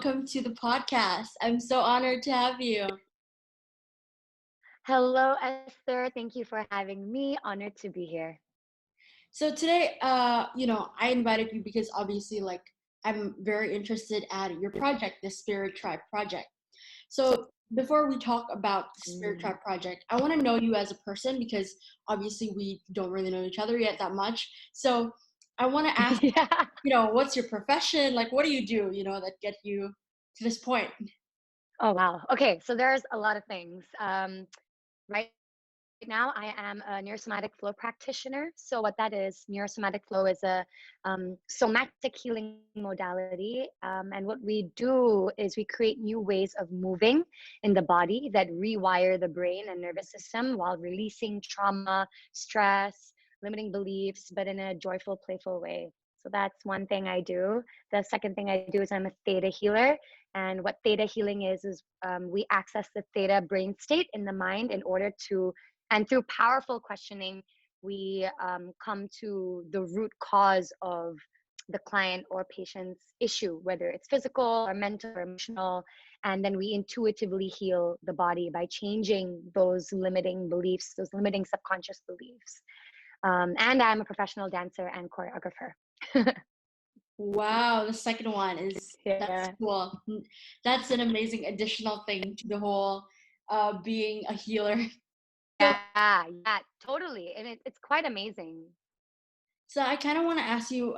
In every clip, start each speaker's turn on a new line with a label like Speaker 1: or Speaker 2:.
Speaker 1: welcome to the podcast. I'm so honored to have you.
Speaker 2: Hello, Esther. Thank you for having me. Honored to be here.
Speaker 1: So today, I invited you because obviously, like, I'm very interested at your project, the Spirit Tribe Project. So before we talk about the Spirit
Speaker 2: Mm.
Speaker 1: Tribe Project, I want to know you as a person because obviously we don't really know each other yet that much. So I want to ask,
Speaker 2: Yeah.
Speaker 1: what's your profession? Like, what do you do, that get you to this point?
Speaker 2: Oh, wow. Okay, so there's a lot of things. Right now, I am a neurosomatic flow practitioner. So what that is, neurosomatic flow is a somatic healing modality. And what we do is we create new ways of moving in the body that rewire the brain and nervous system while releasing trauma, stress, limiting beliefs, but in a joyful, playful way. So that's one thing I do. The second thing I do is I'm a theta healer. And what theta healing is we access the theta brain state in the mind in order to, and through powerful questioning, we come to the root cause of the client or patient's issue, whether it's physical or mental or emotional. And then we intuitively heal the body by changing those limiting beliefs, those limiting subconscious beliefs. And I'm a professional dancer and choreographer.
Speaker 1: Wow, the second one that's
Speaker 2: Yeah.
Speaker 1: cool. That's an amazing additional thing to the whole being a healer. So
Speaker 2: Yeah, totally. And it's quite amazing.
Speaker 1: so I kind of want to ask you,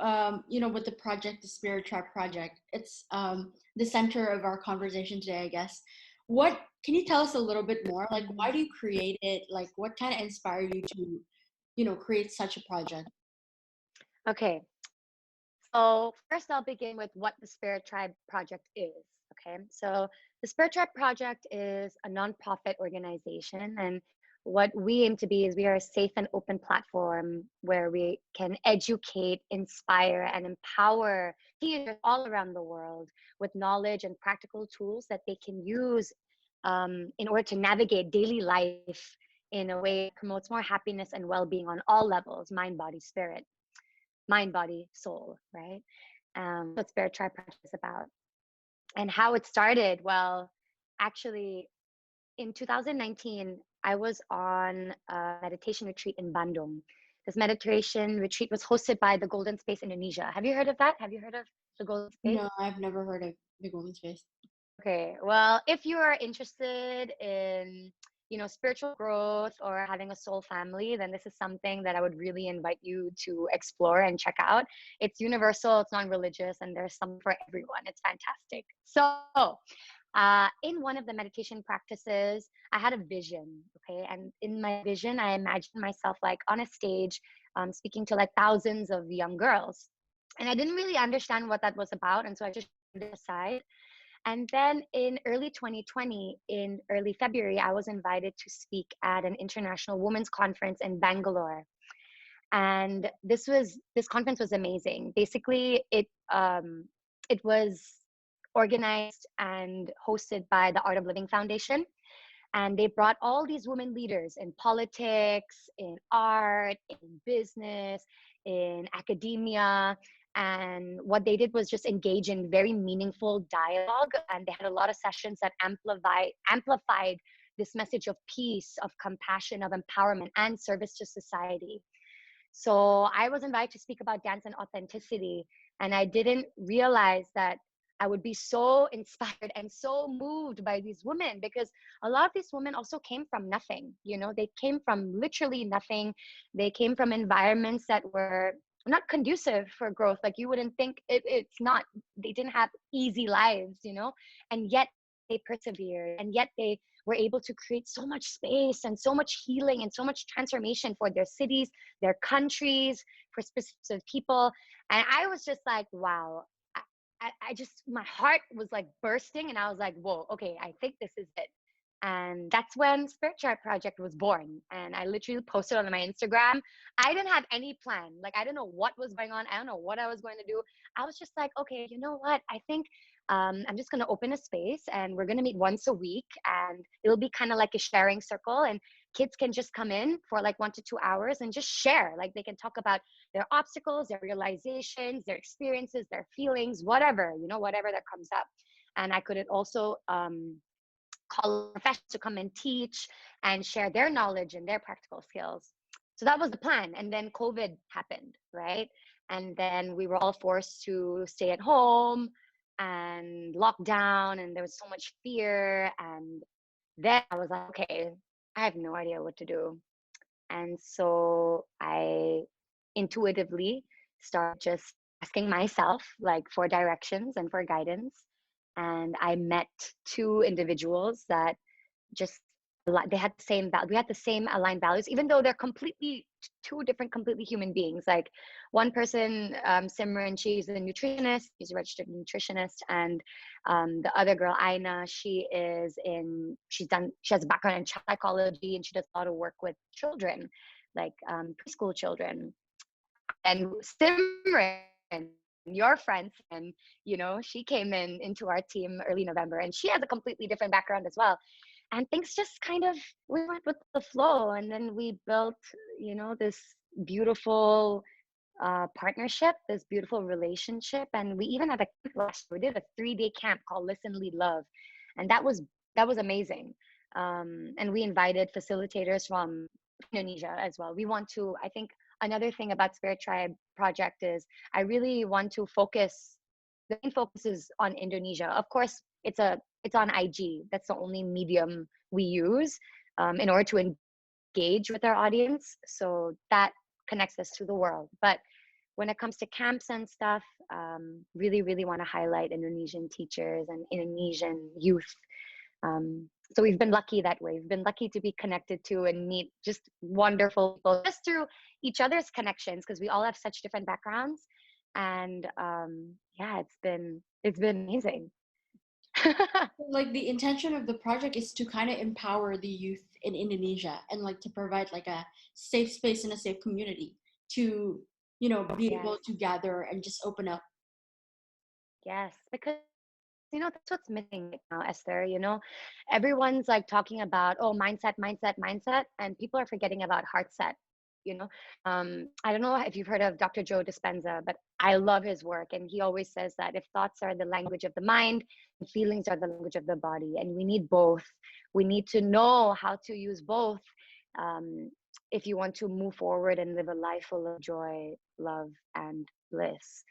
Speaker 1: with the project, the Spirit Tribe Project, it's the center of our conversation today, I guess. What can you tell us a little bit more? Like, why
Speaker 2: Mhm.
Speaker 1: do you create it? Like, what kind of inspired you to, create such a project?
Speaker 2: Okay, so first I'll begin with what the Spirit Tribe Project is. Okay, so the Spirit Tribe Project is a nonprofit organization, and what we aim to be is we are a safe and open platform where we can educate, inspire, and empower healers all around the world with knowledge and practical tools that they can use in order to navigate daily life in a way that promotes more happiness and well-being on all levels: mind, body, spirit, mind, body, soul, right? What Spirit Tribe Project is about. And how it started, well, actually, in 2019, I was on a meditation retreat in Bandung. This meditation retreat was hosted by the Golden Space Indonesia. Have you heard of that? Have you heard of the Golden Space?
Speaker 1: No, I've never heard of the Golden Space.
Speaker 2: Okay, well, if you are interested in, spiritual growth or having a soul family, then this is something that I would really invite you to explore and check out. It's universal, it's non-religious, and there's something for everyone. It's fantastic. So, in one of the meditation practices, I had a vision, okay? And in my vision, I imagined myself like on a stage, speaking to like thousands of young girls. And I didn't really understand what that was about, and so I just put it aside. And then in early 2020, in early February, I was invited to speak at an international women's conference in Bangalore. And this conference was amazing. Basically, it was organized and hosted by the Art of Living Foundation. And they brought all these women leaders in politics, in art, in business, in academia. And what they did was just engage in very meaningful dialogue. And they had a lot of sessions that amplified this message of peace, of compassion, of empowerment, and service to society. So I was invited to speak about dance and authenticity. And I didn't realize that I would be so inspired and so moved by these women, because a lot of these women also came from nothing. They came from literally nothing. They came from environments that were not conducive for growth. Like, you wouldn't think it's not, they didn't have easy lives, and yet they persevered, and yet they were able to create so much space and so much healing and so much transformation for their cities, their countries, for specific people. And I was just like, wow. I just, my heart was like bursting, and I was like, whoa, okay, I think this is it. And that's when Spirit Tribe Project was born. And I literally posted on my Instagram. I didn't have any plan. Like, I didn't know what was going on. I don't know what I was going to do. I was just like, okay, you know what? I think I'm just going to open a space, and we're going to meet once a week, and it'll be kind of like a sharing circle. And kids can just come in for like 1 to 2 hours and just share. Like, they can talk about their obstacles, their realizations, their experiences, their feelings, whatever, whatever that comes up. and I could also call professionals to come and teach and share their knowledge and their practical skills. So that was the plan. And then COVID happened, right? And then we were all forced to stay at home and locked down, and there was so much fear. And then I was like, okay, I have no idea what to do. And so I intuitively started just asking myself like for directions and for guidance. And I met two individuals that just they had the same we had the same aligned values, even though they're completely two different completely human beings. Like one person, Simran, she's a nutritionist, she's a registered nutritionist, and the other girl, Aina, she has a background in child psychology, and she does a lot of work with children, like preschool children. And Simran, your friend, and she came into our team early November, and she has a completely different background as well. And things just kind of, we went with the flow, and then we built this beautiful partnership, this beautiful relationship. And we even had a camp last year. We did a 3-day camp called Listen, Lead, Love, and that was amazing. And we invited facilitators from Indonesia as well. We want to, I think another thing about Spirit Tribe Project is I really want to focus, the main focus is on Indonesia. Of course, it's on IG. That's the only medium we use in order to engage with our audience. So that connects us to the world. But when it comes to camps and stuff, really, really want to highlight Indonesian teachers and Indonesian youth. So we've been lucky that way. We've been lucky to be connected to and meet just wonderful people just through each other's connections, because we all have such different backgrounds. And yeah, it's been amazing.
Speaker 1: Like the intention of the project is to kind of empower the youth in Indonesia and like to provide like a safe space and a safe community to be able to gather and just open up.
Speaker 2: Yes, because that's what's missing right now, Esther. Everyone's like talking about, oh, mindset, mindset, mindset, and people are forgetting about heart set. I don't know if you've heard of Dr. Joe Dispenza, but I love his work, and he always says that if thoughts are the language of the mind, feelings are the language of the body, and we need both. We need to know how to use both if you want to move forward and live a life full of joy, love, and bliss.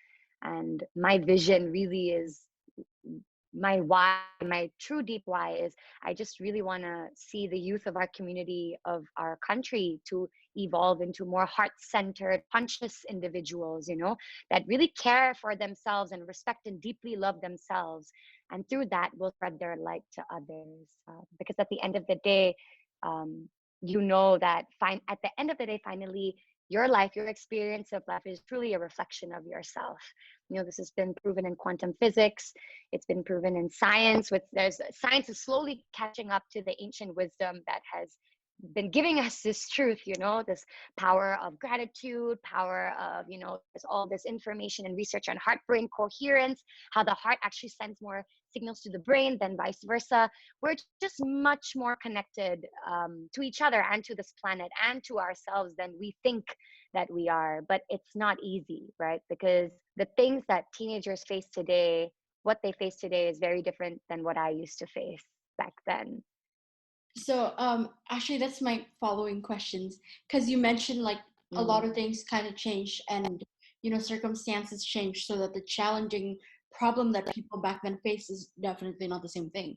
Speaker 2: And my vision really is, my why, my true deep why is, I just really want to see the youth of our community, of our country, to evolve into more heart-centered, conscious individuals, that really care for themselves and respect and deeply love themselves. And through that, will spread their light to others. Because at the end of the day, that at the end of the day, finally, your life, your experience of life is truly a reflection of yourself. This has been proven in quantum physics. It's been proven in science. Science is slowly catching up to the ancient wisdom that has been giving us this truth, this power of gratitude, power of, there's all this information and research on heart-brain coherence, how the heart actually sends more signals to the brain than vice versa. We're just much more connected to each other and to this planet and to ourselves than we think that we are. But it's not easy, right? Because the things that teenagers face today, what they face today, is very different than what I used to face back then.
Speaker 1: So actually that's my following questions, because you mentioned like a lot of things kind of changed and circumstances changed, so that the challenging problem that people back then faced is definitely not the same thing.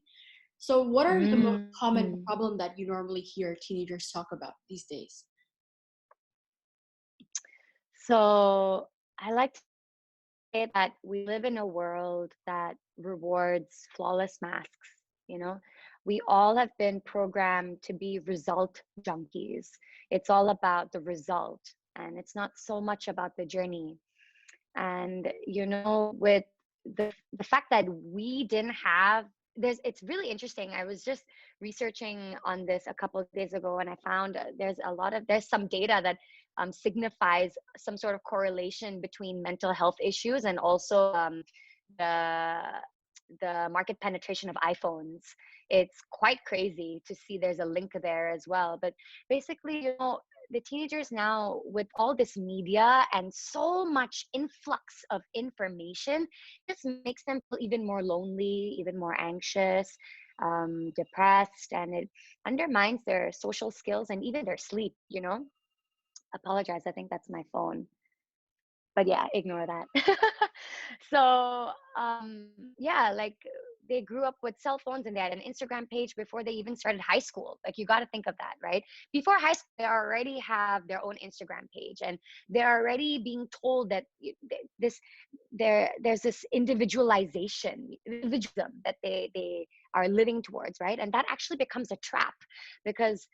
Speaker 1: So what are the most common problem that you normally hear teenagers talk about these days?
Speaker 2: So I like to say that we live in a world that rewards flawless masks. We all have been programmed to be result junkies. It's all about the result, and it's not so much about the journey. And with the fact that we didn't have it's really interesting. I was just researching on this a couple of days ago, and I found there's some data that signifies some sort of correlation between mental health issues and also the the market penetration of iPhones. It's quite crazy to see there's a link there as well. But basically, the teenagers now, with all this media and so much influx of information, just makes them feel even more lonely, even more anxious, depressed, and it undermines their social skills and even their sleep. Apologize, I think that's my phone, but yeah, ignore that. So yeah, like they grew up with cell phones and they had an Instagram page before they even started high school. Like, you got to think of that, right? Before high school, they already have their own Instagram page, and they're already being told that this there's this individualism that they are living towards, right? And that actually becomes a trap, because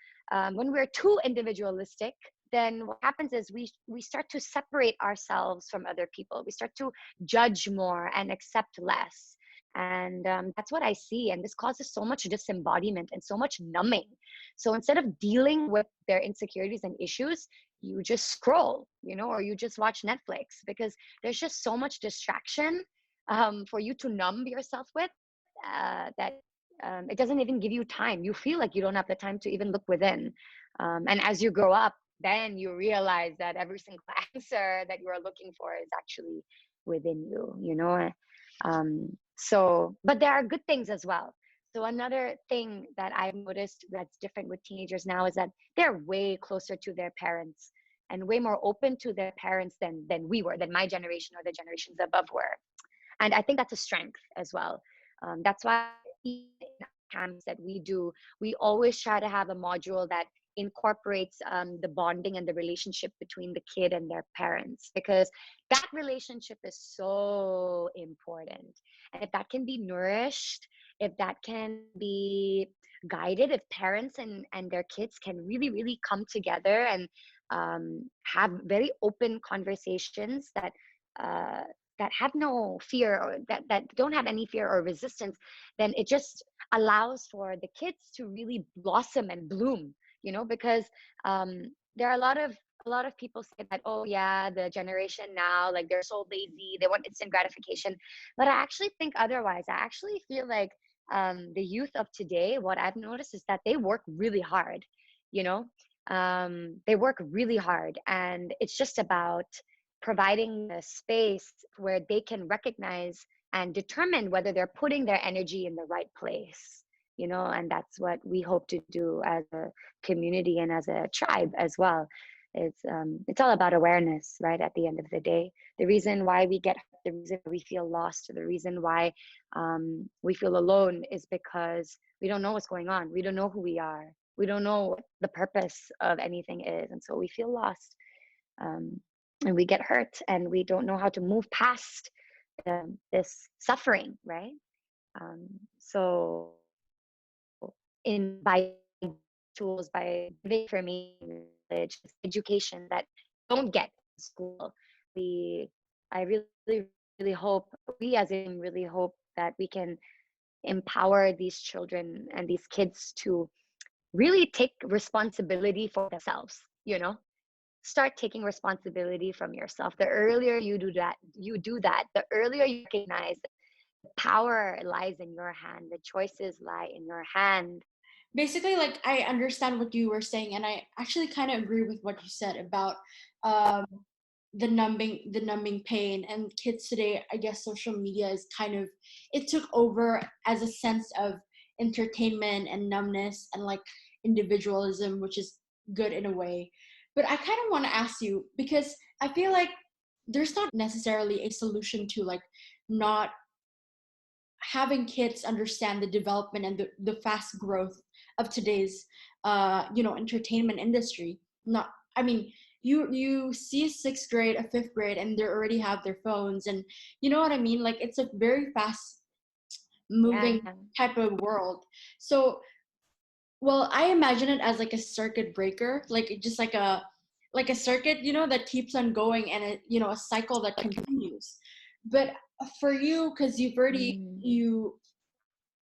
Speaker 2: when we're too individualistic, then what happens is we start to separate ourselves from other people. We start to judge more and accept less. And that's what I see. And this causes so much disembodiment and so much numbing. So instead of dealing with their insecurities and issues, you just scroll, or you just watch Netflix, because there's just so much distraction for you to numb yourself with, that it doesn't even give you time. You feel like you don't have the time to even look within. And as you grow up, then you realize that every single answer that you are looking for is actually within you. So, but there are good things as well. So another thing that I've noticed that's different with teenagers now is that they're way closer to their parents and way more open to their parents than we were, than my generation or the generations above were. And I think that's a strength as well. That's why in camps that we do, we always try to have a module that incorporates the bonding and the relationship between the kid and their parents, because that relationship is so important. And if that can be nourished, if that can be guided, if parents and their kids can really, really come together and have very open conversations uh, that have no fear, or that don't have any fear or resistance, then it just allows for the kids to really blossom and bloom, because there are a lot of people say that, oh yeah, the generation now, like, they're so lazy, they want instant gratification. But I actually think otherwise. I actually feel like the youth of today, what I've noticed is that they work really hard. you know they work really hard, and it's just about providing a space where they can recognize and determine whether they're putting their energy in the right place. And that's what we hope to do as a community and as a tribe as well. It's all about awareness, right? At the end of the day, the reason why we get hurt, the reason we feel lost, the reason why we feel alone is because we don't know what's going on. We don't know who we are. We don't know what the purpose of anything is, and so we feel lost. And we get hurt, and we don't know how to move past this suffering, right? So by tools, by giving information, knowledge, education that don't get in school, I really, really hope, we as a team really hope that we can empower these children and these kids to really take responsibility for themselves. Start taking responsibility from yourself. The earlier you do that, the earlier you recognize the power lies in your hand, the choices lie in your hand.
Speaker 1: Basically, like, I understand what you were saying, and I actually kind of agree with what you said about um, the numbing pain. And kids today, I guess social media is kind of, it took over as a sense of entertainment and numbness and like individualism, which is good in a way. But I kind of want to ask you, because I feel like there's not necessarily a solution to like not having kids understand the development and the fast growth of today's entertainment industry. Not, I mean, you see a sixth grade, a fifth grade, and they already have their phones, and you know what I mean, like it's a very fast moving
Speaker 2: Yeah.
Speaker 1: type of world. So, well, I imagine it as like a circuit breaker, like just like a circuit, that keeps on going, and a cycle that continues. But for you, because
Speaker 2: Mm.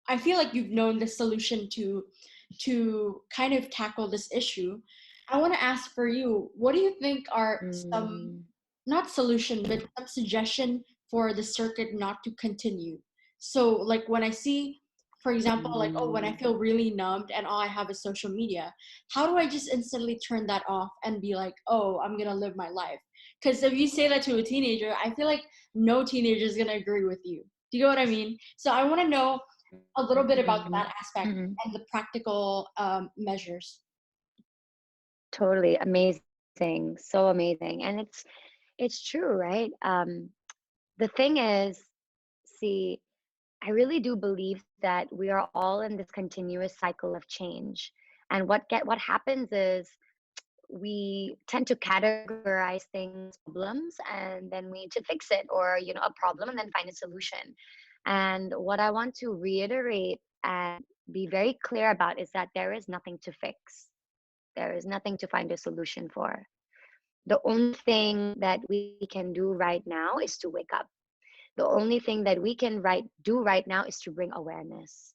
Speaker 1: I feel like you've known the solution to kind of tackle this issue. I want to ask for you, what do you think are some,
Speaker 2: Mm.
Speaker 1: not solution, but some suggestion for the circuit not to continue? So like when I see, for example, like, oh, when I feel really numbed and all I have is social media, how do I just instantly turn that off and be like, oh, I'm gonna live my life? Because if you say that to a teenager, I feel like no teenager is gonna agree with you. Do you know what I mean? So I want to know a little bit about that aspect
Speaker 2: Mhm.
Speaker 1: and the practical measures.
Speaker 2: Totally amazing, so amazing, and it's true, right? The thing is, see, I really do believe that we are all in this continuous cycle of change, and what happens is we tend to categorize things problems, and then we need to fix it, or a problem and then find a solution. And what I want to reiterate and be very clear about is that there is nothing to fix. There is nothing to find a solution for. The only thing that we can do right now is to wake up. The only thing that we can do right now is to bring awareness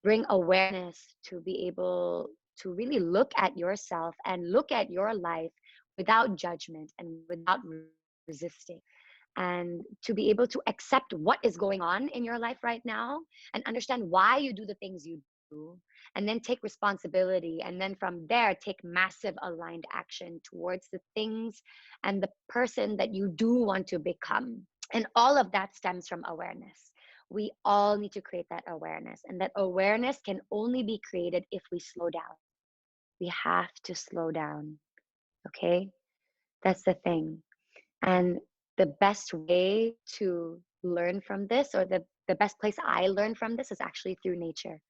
Speaker 2: to be able to really look at yourself and look at your life without judgment and without resisting, and to be able to accept what is going on in your life right now and understand why you do the things you do, and then take responsibility, and then from there take massive aligned action towards the things and the person that you do want to become. And all of that stems from awareness. We all need to create that awareness, and that awareness can only be created if we slow down. We have to slow down. Okay, that's the thing. And the best way to learn from this, or the best place I learn from this, is actually through nature.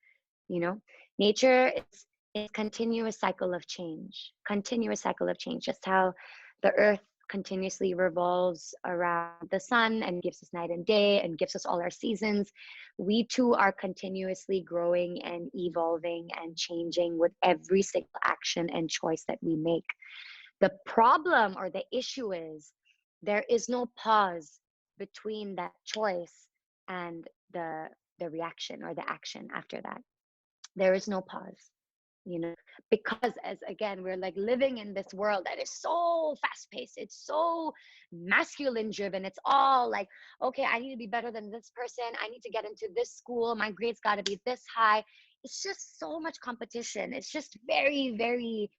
Speaker 2: You know, nature is continuous cycle of change, continuous cycle of change, just how the earth continuously revolves around the sun and gives us night and day and gives us all our seasons. We too are continuously growing and evolving and changing with every single action and choice that we make. The problem or the issue is there is no pause between that choice and the reaction or the action after that. There is no pause, you know, because, as again, we're like living in this world that is so fast paced, it's so masculine driven. It's all like, okay, I need to be better than this person, I need to get into this school, my grades got to be this high. It's just so much competition. It's just very, very,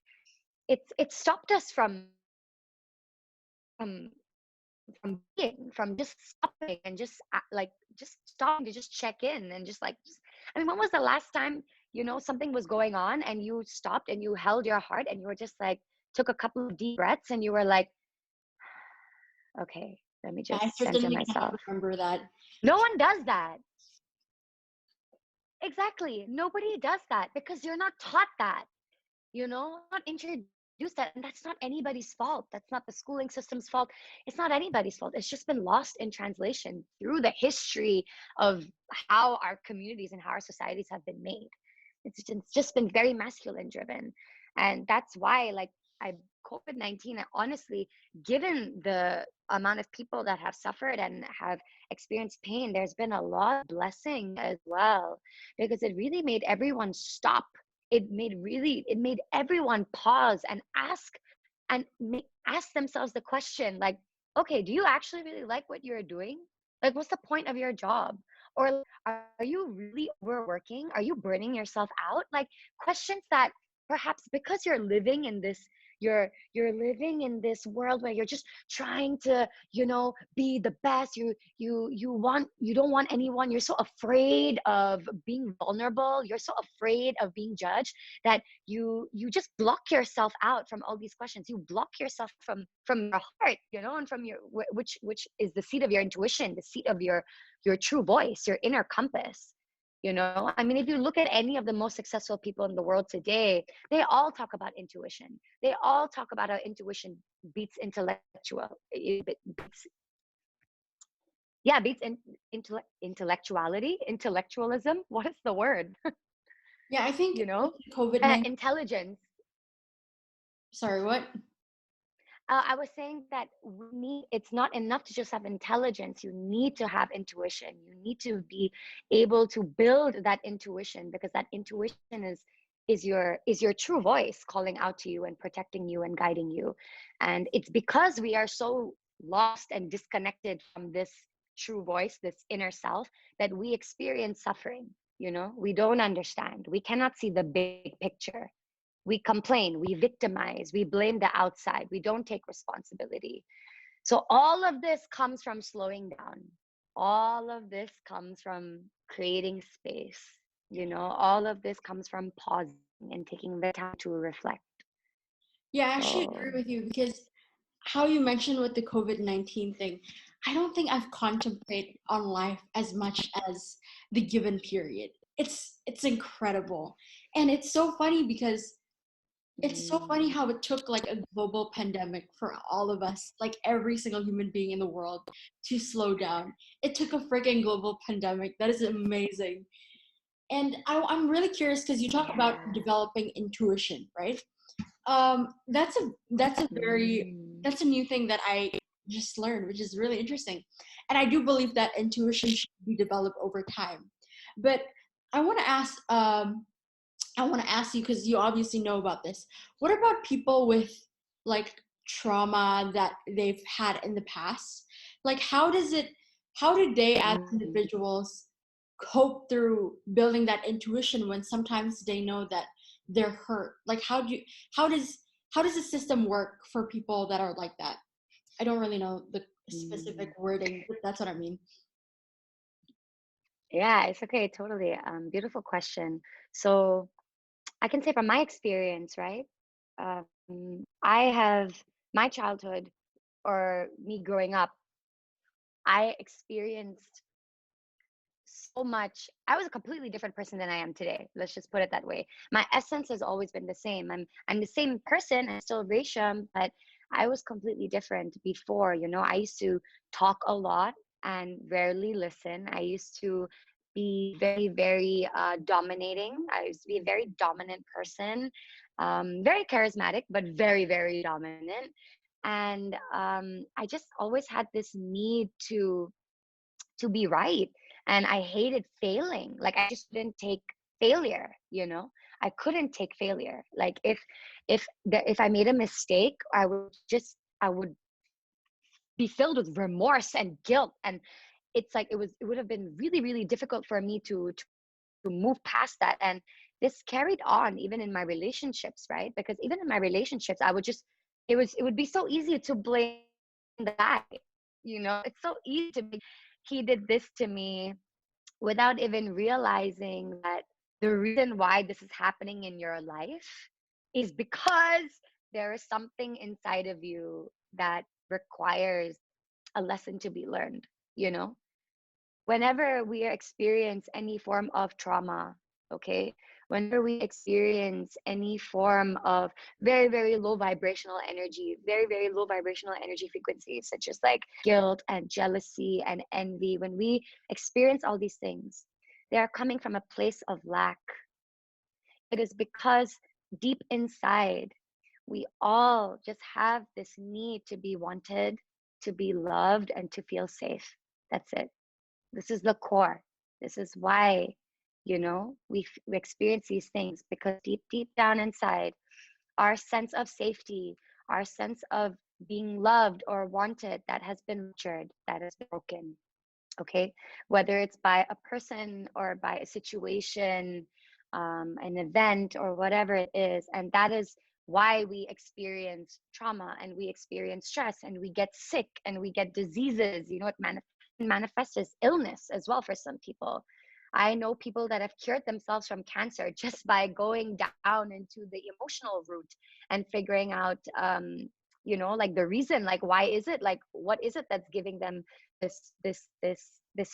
Speaker 2: it's stopped us from from just stopping and just like just stopping to just check in and I mean, when was the last time something was going on and you stopped and you held your heart and you were just like, took a couple of deep breaths and you were like, okay, let me
Speaker 1: Yeah, I
Speaker 2: just center
Speaker 1: certainly can't
Speaker 2: myself.
Speaker 1: remember that.
Speaker 2: No one does that. Exactly, nobody does that because you're not taught that, not introduced that. And that's not anybody's fault. That's not the schooling system's fault. It's not anybody's fault. It's just been lost in translation through the history of how our communities and how our societies have been made. It's just been very masculine driven. And that's why, like, I COVID-19, honestly, given the amount of people that have suffered and have experienced pain, there's been a lot of blessing as well, because it really made everyone stop. It made everyone pause and ask themselves the question, like, okay, do you actually really like what you're doing? Like, what's the point of your job? Or like, are you really overworking? Are you burning yourself out? Like, questions that perhaps, because you're living in this world where you're just trying to be the best. You don't want anyone, you're so afraid of being vulnerable, you're so afraid of being judged, that you just block yourself out from all these questions. You block yourself from your heart, and from your which is the seat of your intuition, the seat of your true voice, your inner compass. I mean, if you look at any of the most successful people in the world today, they all talk about intuition. They all talk about how intuition beats intellectualism. What is the word?
Speaker 1: Yeah, I think
Speaker 2: you know
Speaker 1: COVID-19.
Speaker 2: Intelligence.
Speaker 1: Sorry, what?
Speaker 2: I was saying that it's not enough to just have intelligence. You need to have intuition. You need to be able to build that intuition, because that intuition is your true voice calling out to you and protecting you and guiding you. And it's because we are so lost and disconnected from this true voice, this inner self, that we experience suffering. We don't understand. We cannot see the big picture. We complain, we victimize, we blame the outside, we don't take responsibility. So all of this comes from slowing down. All of this comes from creating space. All of this comes from pausing and taking the time to reflect.
Speaker 1: Yeah, I actually
Speaker 2: So,
Speaker 1: agree with you because how you mentioned with the COVID-19 thing, I don't think I've contemplated on life as much as the given period. It's incredible. And it's so funny because it's so funny
Speaker 2: mm,
Speaker 1: how it took like a global pandemic for all of us, like every single human being in the world, to slow down. It took a freaking global pandemic. That is amazing. And I'm really curious because you talk about
Speaker 2: yeah.
Speaker 1: developing intuition, right? That's a very
Speaker 2: Mm,
Speaker 1: that's a new thing that I just learned, which is really interesting. And I do believe that intuition should be developed over time. But I want to ask I want to ask you because you obviously know about this. What about people with like trauma that they've had in the past? Like how did they as
Speaker 2: mm.
Speaker 1: individuals cope through building that intuition when sometimes they know that they're hurt? Like how does how does the system work for people that are like that? I don't really know the specific
Speaker 2: Mm.
Speaker 1: wording, but that's what I mean.
Speaker 2: Yeah, it's okay. Totally. Beautiful question. So I can say from my experience, right? I have my childhood or me growing up, I experienced so much. I was a completely different person than I am today. Let's just put it that way. My essence has always been the same. I'm the same person. I'm still Resham, but I was completely different before. I used to talk a lot and rarely listen. I used to be very, very dominating. I used to be a very dominant person, very charismatic, but very, very dominant. And I just always had this need to be right, and I hated failing. Like, I just didn't take failure. I couldn't take failure. Like, if I made a mistake, I would be filled with remorse and guilt, and it's like it would have been really, really difficult for me to move past that. And this carried on even in my relationships, right? Because even in my relationships, I would just it would be so easy to blame the guy. It's so easy to be, he did this to me, without even realizing that the reason why this is happening in your life is because there is something inside of you that requires a lesson to be learned. you know Whenever we experience any form of trauma, okay, whenever we experience any form of very, very low vibrational energy, very, very low vibrational energy frequencies, such as like guilt and jealousy and envy, when we experience all these things, they are coming from a place of lack. It is because deep inside, we all just have this need to be wanted, to be loved, and to feel safe. That's it. This is the core. This is why, we experience these things, because deep, deep down inside, our sense of safety, our sense of being loved or wanted, that has been ruptured, that has been broken. Okay. Whether it's by a person or by a situation, an event, or whatever it is. And that is why we experience trauma, and we experience stress, and we get sick, and we get diseases. It manifests as illness as well for some people. I know people that have cured themselves from cancer just by going down into the emotional root and figuring out, like the reason, like why is it, like what is it that's giving them this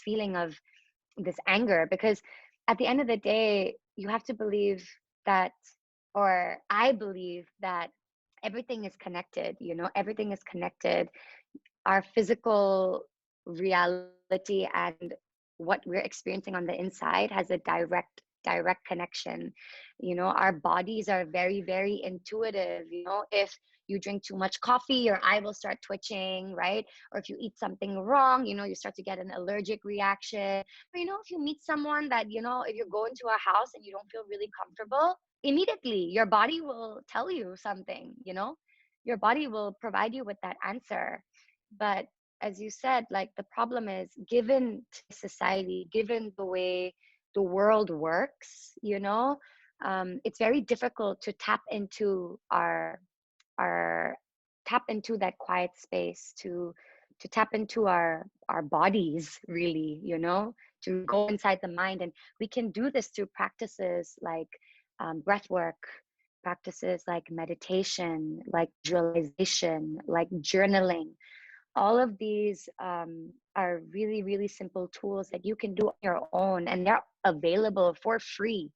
Speaker 2: feeling of this anger. Because at the end of the day, you have to believe that, or I believe that, everything is connected. Everything is connected. Our physical reality and what we're experiencing on the inside has a direct connection. Our bodies are very, very intuitive. If you drink too much coffee, your eye will start twitching, right? Or if you eat something wrong, you start to get an allergic reaction. Or, if you meet someone that, if you go into a house and you don't feel really comfortable, immediately your body will tell you something. Your body will provide you with that answer. But as you said, like the problem is, given society, given the way the world works, it's very difficult to tap into our tap into that quiet space, to tap into our bodies, really, to go inside the mind. And we can do this through practices like breath work, practices like meditation, like visualization, like journaling. All of these are really, really simple tools that you can do on your own, and they're available for free.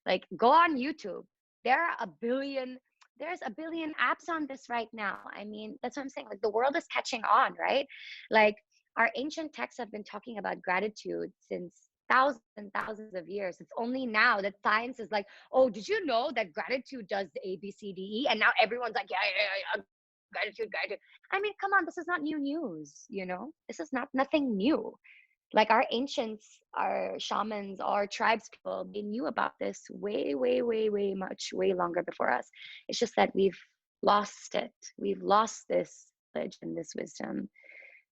Speaker 2: Like, go on YouTube. there are a billion there's a billion apps on this right now. I mean, that's what I'm saying. Like, the world is catching on, right? Like, our ancient texts have been talking about gratitude since thousands and thousands of years. It's only now that science is like, oh, did you know that gratitude does the A, B, C, D, E? And now everyone's like, yeah, gratitude, gratitude. I mean, come on, this is not new news, This is not nothing new. Like, our ancients, our shamans, our tribes people, they knew about this way, way, way, way much, way longer before us. It's just that we've lost it. We've lost this knowledge and this wisdom.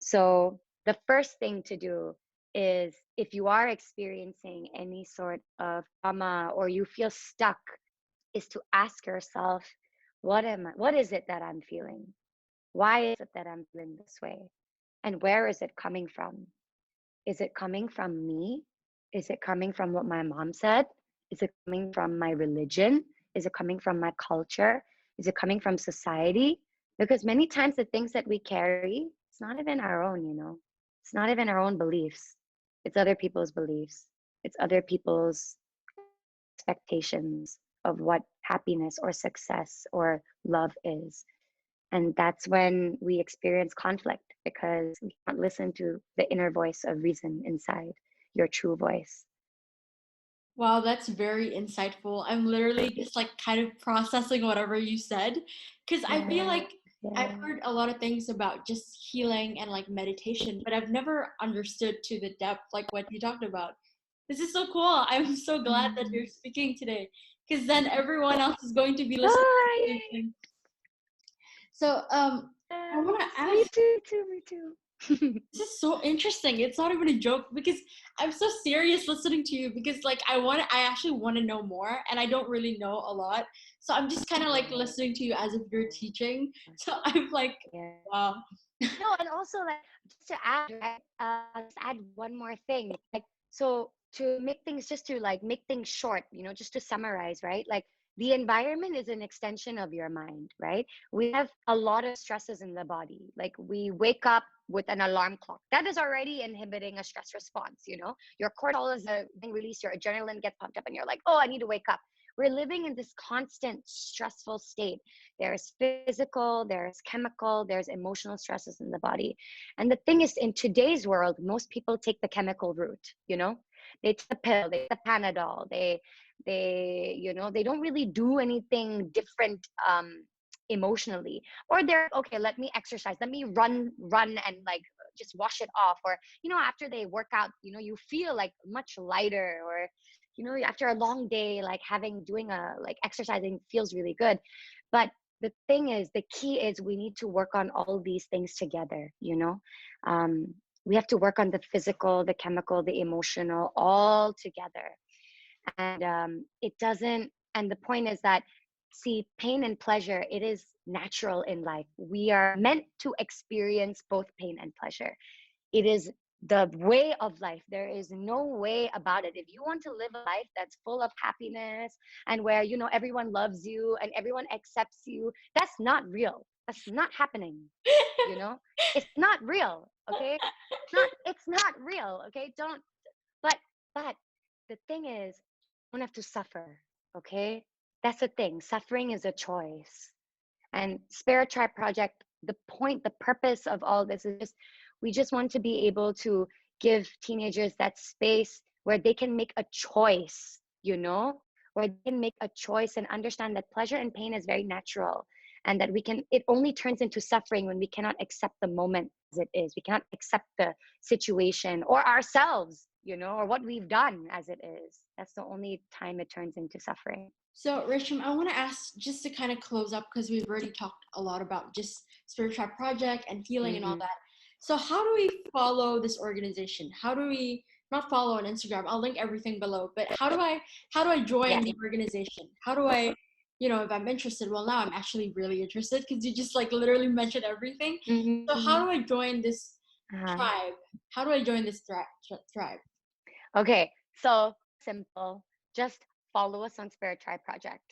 Speaker 2: So the first thing to do is, if you are experiencing any sort of trauma or you feel stuck, is to ask yourself, what is it that I'm feeling? Why is it that I'm feeling this way? And where is it coming from? Is it coming from me? Is it coming from what my mom said? Is it coming from my religion? Is it coming from my culture? Is it coming from society? Because many times the things that we carry, it's not even our own, It's not even our own beliefs. It's other people's beliefs. It's other people's expectations of what happiness or success or love is. And that's when we experience conflict, because we can't listen to the inner voice of reason inside, your true voice.
Speaker 1: Wow, that's very insightful. I'm literally just like kind of processing whatever you said, because I feel like I've heard a lot of things about just healing and like meditation, but I've never understood to the depth like what you talked about. This is so cool. I'm so glad that you're speaking today, because then everyone else is going to be listening to the same thing. So I want to ask.
Speaker 2: Me too.
Speaker 1: This is so interesting. It's not even a joke, because I'm so serious listening to you, because like I actually want to know more, and I don't really know a lot. So I'm just kind of like listening to you as if you're teaching. So I'm like, wow.
Speaker 2: No, and also, like, just to add, right? Just add one more thing. Like, so to make things, just to like make things short, just to summarize, right? Like, the environment is an extension of your mind, right? We have a lot of stresses in the body. Like, we wake up with an alarm clock. That is already inhibiting a stress response, Your cortisol is being released, your adrenaline gets pumped up, and you're like, oh, I need to wake up. We're living in this constant stressful state. There's physical, there's chemical, there's emotional stresses in the body. And the thing is, in today's world, most people take the chemical route, They take the pill, they take the Panadol, they don't really do anything different emotionally. Or they're, okay, let me exercise, let me run and like just wash it off. Or, after they work out, you feel like much lighter. Or, after a long day, like doing exercising feels really good. But the thing is, the key is, we need to work on all these things together, we have to work on the physical, the chemical, the emotional, all together. And it doesn't, and the point is that, see, pain and pleasure, it is natural in life. We are meant to experience both pain and pleasure. It is the way of life. There is no way about it. If you want to live a life that's full of happiness, and where, everyone loves you and everyone accepts you, that's not real. That's not happening. It's not real. Okay. It's not real. Okay. But the thing is, you don't have to suffer. Okay. That's the thing. Suffering is a choice. And Spirit Tribe Project, the purpose of all this is we just want to be able to give teenagers that space where they can make a choice, where they can make a choice and understand that pleasure and pain is very natural, and that it only turns into suffering when we cannot accept the moment as it is. We cannot accept the situation or ourselves, or what we've done as it is. That's the only time it turns into suffering.
Speaker 1: So, Resham, I want to ask, just to kind of close up, because we've already talked a lot about just SpiritTribeproject and healing and all that. So how do we follow this organization? How do we not follow on Instagram? I'll link everything below. But how do I join
Speaker 2: Yes.
Speaker 1: the organization? How do I, if I'm interested? Well, now I'm actually really interested because you just like literally mentioned everything. So how
Speaker 2: Mm-hmm.
Speaker 1: do I join this
Speaker 2: Uh-huh.
Speaker 1: tribe? How do I join this tribe?
Speaker 2: Okay, so simple. Just follow us on Spirit Tribe Project.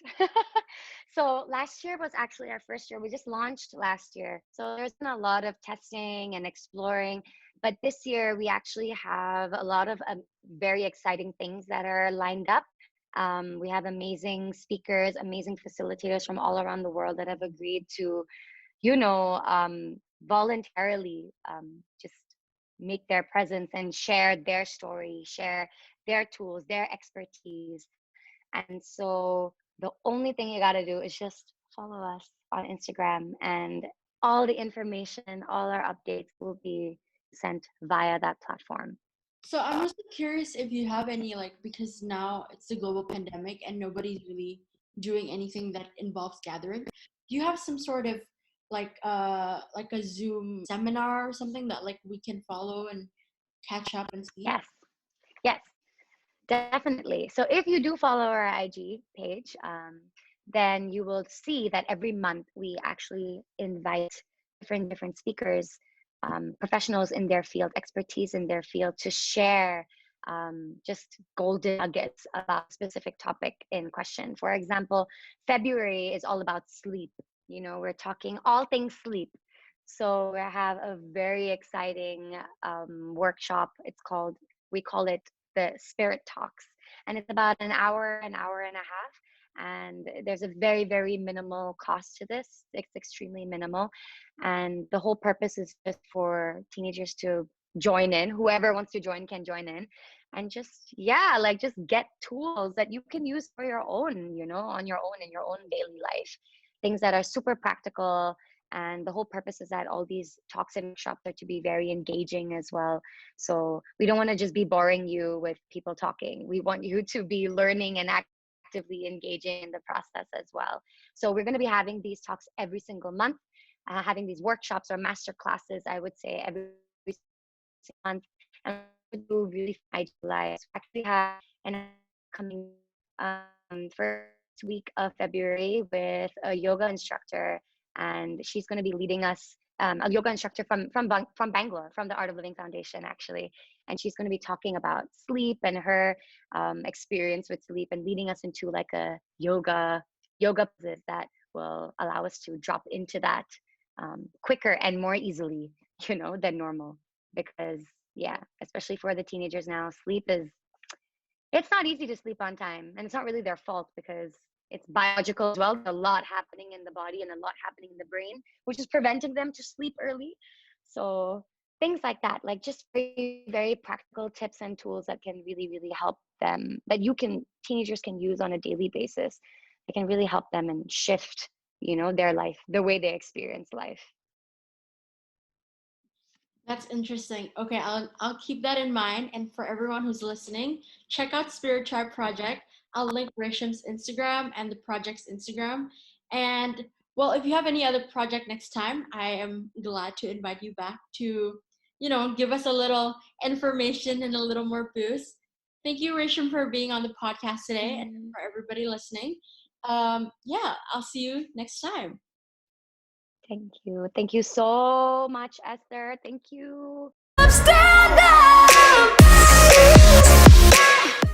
Speaker 2: So last year was actually our first year. We just launched last year. So there's been a lot of testing and exploring. But this year, we actually have a lot of very exciting things that are lined up. We have amazing speakers, amazing facilitators from all around the world that have agreed to, voluntarily just make their presence and share their story, share their tools, their expertise. And so the only thing you got to do is just follow us on Instagram, and all the information, all our updates will be sent via that platform.
Speaker 1: So I'm also curious if you have any because now it's a global pandemic and nobody's really doing anything that involves gathering. Do you have some sort of like a Zoom seminar or something that like we can follow and catch up and see?
Speaker 2: Yes, yes, definitely. So if you do follow our IG page, then you will see that every month we actually invite different speakers, professionals in their field, expertise in their field, to share just golden nuggets about a specific topic in question. For example, February is all about sleep. We're talking all things sleep. So we have a very exciting workshop. We call it the Spirit Talks, and it's about an hour and a half. And there's a very, very minimal cost to this. It's extremely minimal. And the whole purpose is just for teenagers to join in. Whoever wants to join can join in. And just, yeah, like just get tools that you can use for your own, on your own in your own daily life. Things that are super practical. And the whole purpose is that all these talks and workshops are to be very engaging as well. So we don't want to just be boring you with people talking. We want you to be learning and actively engaging in the process as well. So we're going to be having these talks every single month, having these workshops or master classes, I would say, every single month. And we do really idealize. We actually have an upcoming first week of February with a yoga instructor, and she's going to be leading us. A yoga instructor from Bangalore, from the Art of Living Foundation, actually, and she's going to be talking about sleep and her experience with sleep, and leading us into like a yoga poses that will allow us to drop into that quicker and more easily, than normal. Because yeah, especially for the teenagers now, it's not easy to sleep on time, and it's not really their fault because it's biological as well. There's a lot happening in the body and a lot happening in the brain, which is preventing them to sleep early. So things like that, like just very, very practical tips and tools that can really, really help them, that teenagers can use on a daily basis. It can really help them and shift, their life, the way they experience life.
Speaker 1: That's interesting. Okay, I'll keep that in mind. And for everyone who's listening, check out Spirit Tribe Project. I'll link Resham's Instagram and the project's Instagram. And well, if you have any other project next time, I am glad to invite you back to, give us a little information and a little more boost. Thank you, Resham, for being on the podcast today, and
Speaker 2: Mm,
Speaker 1: for everybody listening. Yeah, I'll see you next time.
Speaker 2: thank you. Thank you so much, Esther. Thank you.